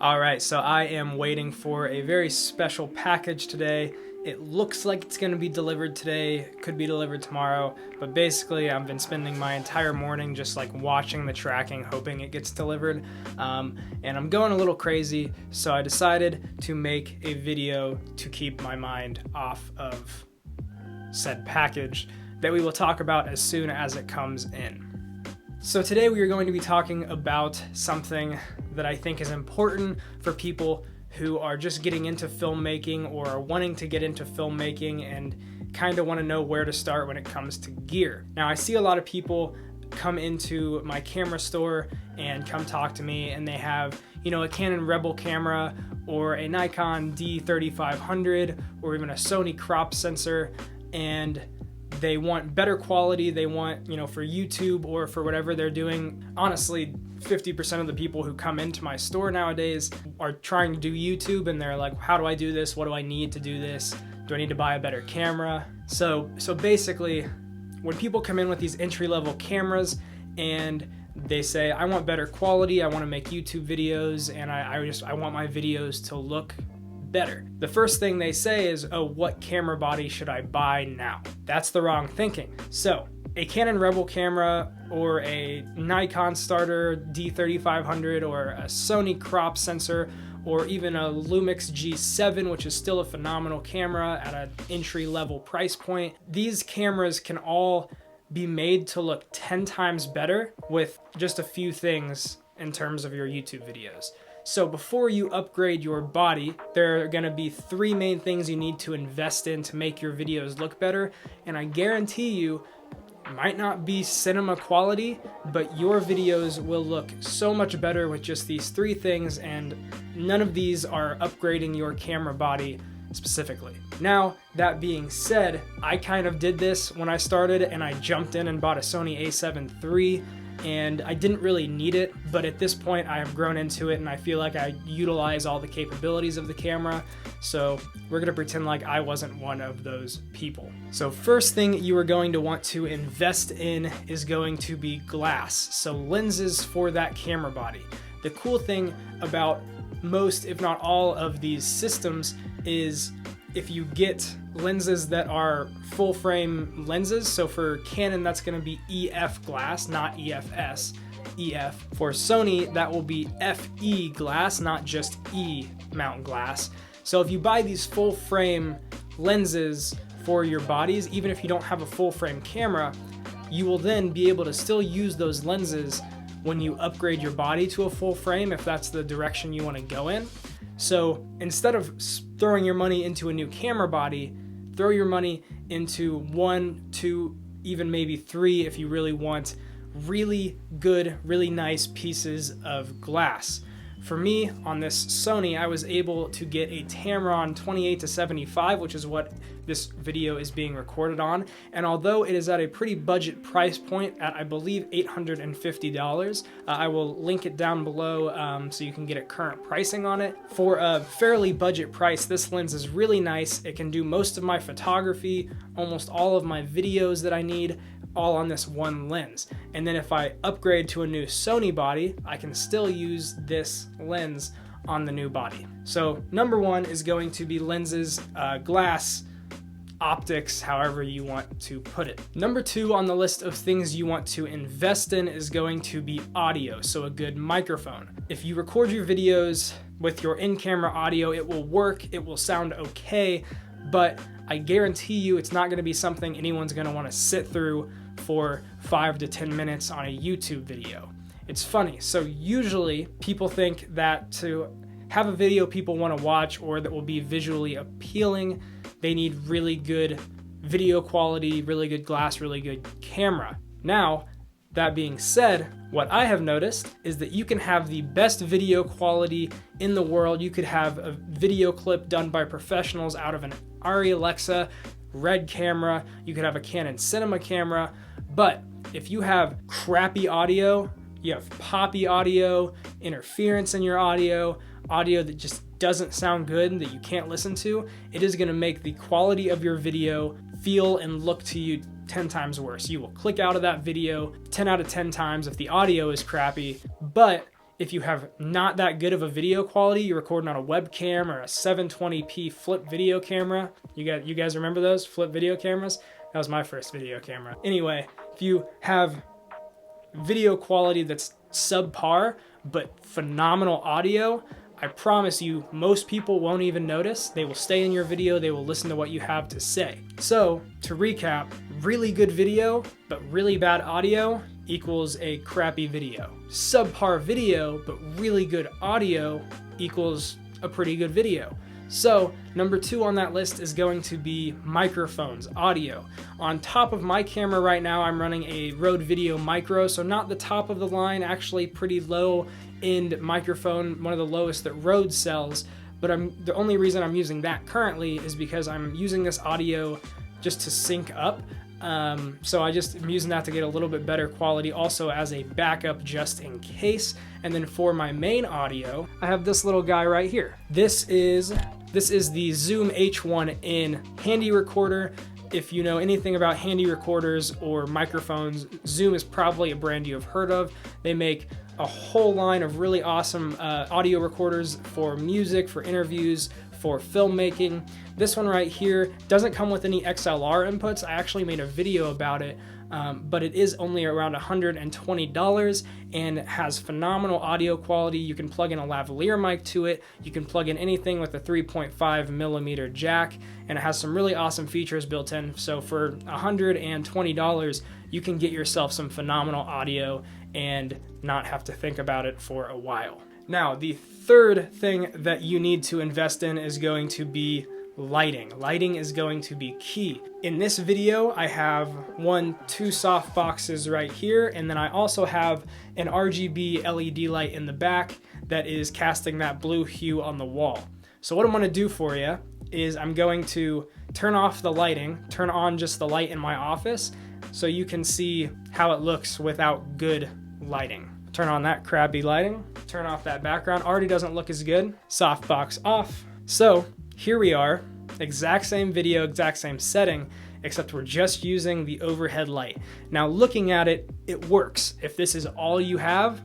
All right, so I am waiting for a very special package today. It looks like it's gonna be delivered today, could be delivered tomorrow, but basically I've been spending my entire morning just like watching the tracking, hoping it gets delivered, and I'm going a little crazy, so I decided to make a video to keep my mind off of said package that we will talk about as soon as it comes in. So today we are going to be talking about something that I think is important for people who are just getting into filmmaking or are wanting to get into filmmaking and kind of want to know where to start when it comes to gear. Now, I see a lot of people come into my camera store and come talk to me, and they have, a Canon Rebel camera or a Nikon D3500 or even a Sony crop sensor, and they want better quality. They want, for YouTube or for whatever they're doing. Honestly, 50% of the people who come into my store nowadays are trying to do YouTube, and they're like, how do I do this? What do I need to do this? Do I need to buy a better camera? So basically, when people come in with these entry-level cameras and they say, I want better quality, I want to make YouTube videos, and I want my videos to look better, the first thing they say is, oh, what camera body should I buy now? That's the wrong thinking. So a Canon Rebel camera or a Nikon starter D3500 or a Sony crop sensor or even a Lumix G7, which is still a phenomenal camera at an entry-level price point, these cameras can all be made to look 10 times better with just a few things in terms of your YouTube videos. So before you upgrade your body, there are going to be three main things you need to invest in to make your videos look better, and I guarantee you, it might not be cinema quality, but your videos will look so much better with just these three things, and none of these are upgrading your camera body specifically. Now, that being said, I kind of did this when I started, and I jumped in and bought a Sony a7 III, and I didn't really need it, but at this point I have grown into it and I feel like I utilize all the capabilities of the camera, so we're gonna pretend like I wasn't one of those people. So first thing you are going to want to invest in is going to be glass, so lenses for that camera body. The cool thing about most, if not all, of these systems is if you get lenses that are full frame lenses, so for Canon that's going to be EF glass, not EFS, EF. For Sony that will be FE glass, not just E mount glass. So if you buy these full frame lenses for your bodies, even if you don't have a full frame camera, you will then be able to still use those lenses when you upgrade your body to a full frame, if that's the direction you want to go in. So instead of throwing your money into a new camera body, throw your money into 1, 2, even maybe 3 if you really want really good, really nice pieces of glass. For me, on this Sony, I was able to get a Tamron 28-75, which is what this video is being recorded on. And although it is at a pretty budget price point at, I believe, $850, I will link it down below so you can get a current pricing on it. For a fairly budget price, this lens is really nice. It can do most of my photography, almost all of my videos that I need, all on this one lens. And then if I upgrade to a new Sony body, I can still use this lens on the new body. So number one is going to be lenses, glass, optics, however you want to put it. Number two on the list of things you want to invest in is going to be audio, so a good microphone. If you record your videos with your in-camera audio, it will work, it will sound okay, but I guarantee you it's not going to be something anyone's going to want to sit through for 5 to 10 minutes on a YouTube video. It's funny, so usually people think that to have a video people want to watch or that will be visually appealing, they need really good video quality, really good glass, really good camera. Now, that being said, what I have noticed is that you can have the best video quality in the world. You could have a video clip done by professionals out of an Arri Alexa Red camera, you could have a Canon Cinema camera, but if you have crappy audio, you have poppy audio, interference in your audio that just doesn't sound good, that you can't listen to, it is going to make the quality of your video feel and look to you 10 times worse. You will click out of that video 10 out of 10 times if the audio is crappy, but if you have not that good of a video quality, you're recording on a webcam or a 720p flip video camera. You guys remember those flip video cameras? That was my first video camera. Anyway, if you have video quality that's subpar but phenomenal audio, I promise you, most people won't even notice. They will stay in your video, they will listen to what you have to say. So, to recap, really good video, but really bad audio equals a crappy video. Subpar video, but really good audio equals a pretty good video. So, number 2 on that list is going to be microphones, audio. On top of my camera right now, I'm running a Rode Video Micro, so not the top of the line, actually pretty low end microphone, one of the lowest that Rode sells, but the only reason I'm using that currently is because I'm using this audio just to sync up. So I'm using that to get a little bit better quality, also as a backup just in case. And then for my main audio, I have this little guy right here. This is the Zoom H1N handy recorder. If you know anything about handy recorders or microphones, Zoom is probably a brand you have heard of. They make a whole line of really awesome audio recorders for music, for interviews, for filmmaking. This one right here doesn't come with any XLR inputs. I actually made a video about it, but it is only around $120 and has phenomenal audio quality. You can plug in a lavalier mic to it. You can plug in anything with a 3.5 millimeter jack, and it has some really awesome features built in. So for $120, you can get yourself some phenomenal audio and not have to think about it for a while. Now, the third thing that you need to invest in is going to be lighting. Lighting is going to be key. In this video, I have two soft boxes right here, and then I also have an RGB LED light in the back that is casting that blue hue on the wall. So what I'm gonna do for you is I'm going to turn off the lighting, turn on just the light in my office, so you can see how it looks without good lighting. Turn on that crappy lighting, turn off that background, already doesn't look as good. Softbox off. So here we are, exact same video, exact same setting, except we're just using the overhead light. Now looking at it, it works. If this is all you have,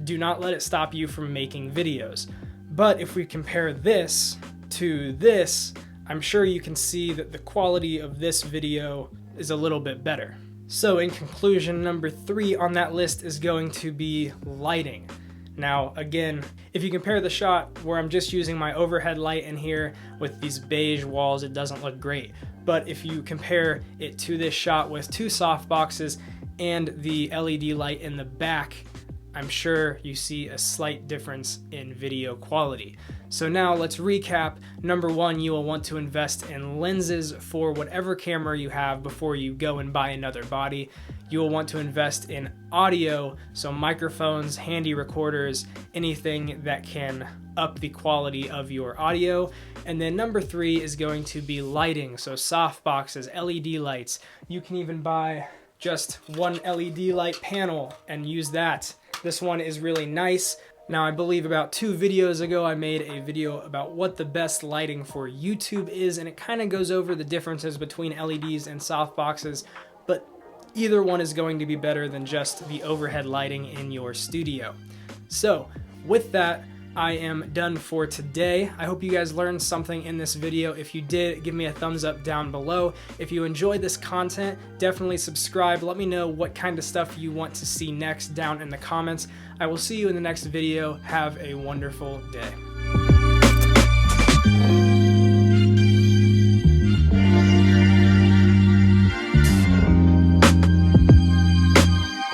do not let it stop you from making videos. But if we compare this to this, I'm sure you can see that the quality of this video is a little bit better. So in conclusion, number 3 on that list is going to be lighting. Now again, if you compare the shot where I'm just using my overhead light in here with these beige walls, it doesn't look great. But if you compare it to this shot with 2 soft boxes and the LED light in the back, I'm sure you see a slight difference in video quality. So now let's recap. Number 1, you will want to invest in lenses for whatever camera you have before you go and buy another body. You will want to invest in audio, so microphones, handy recorders, anything that can up the quality of your audio. And then number 3 is going to be lighting, so soft boxes, LED lights. You can even buy just one LED light panel and use that. This one is really nice. Now, I believe about 2 videos ago, I made a video about what the best lighting for YouTube is, and it kind of goes over the differences between LEDs and softboxes, but either one is going to be better than just the overhead lighting in your studio. So, with that, I am done for today. I hope you guys learned something in this video. If you did, give me a thumbs up down below. If you enjoyed this content, definitely subscribe. Let me know what kind of stuff you want to see next down in the comments. I will see you in the next video. Have a wonderful day.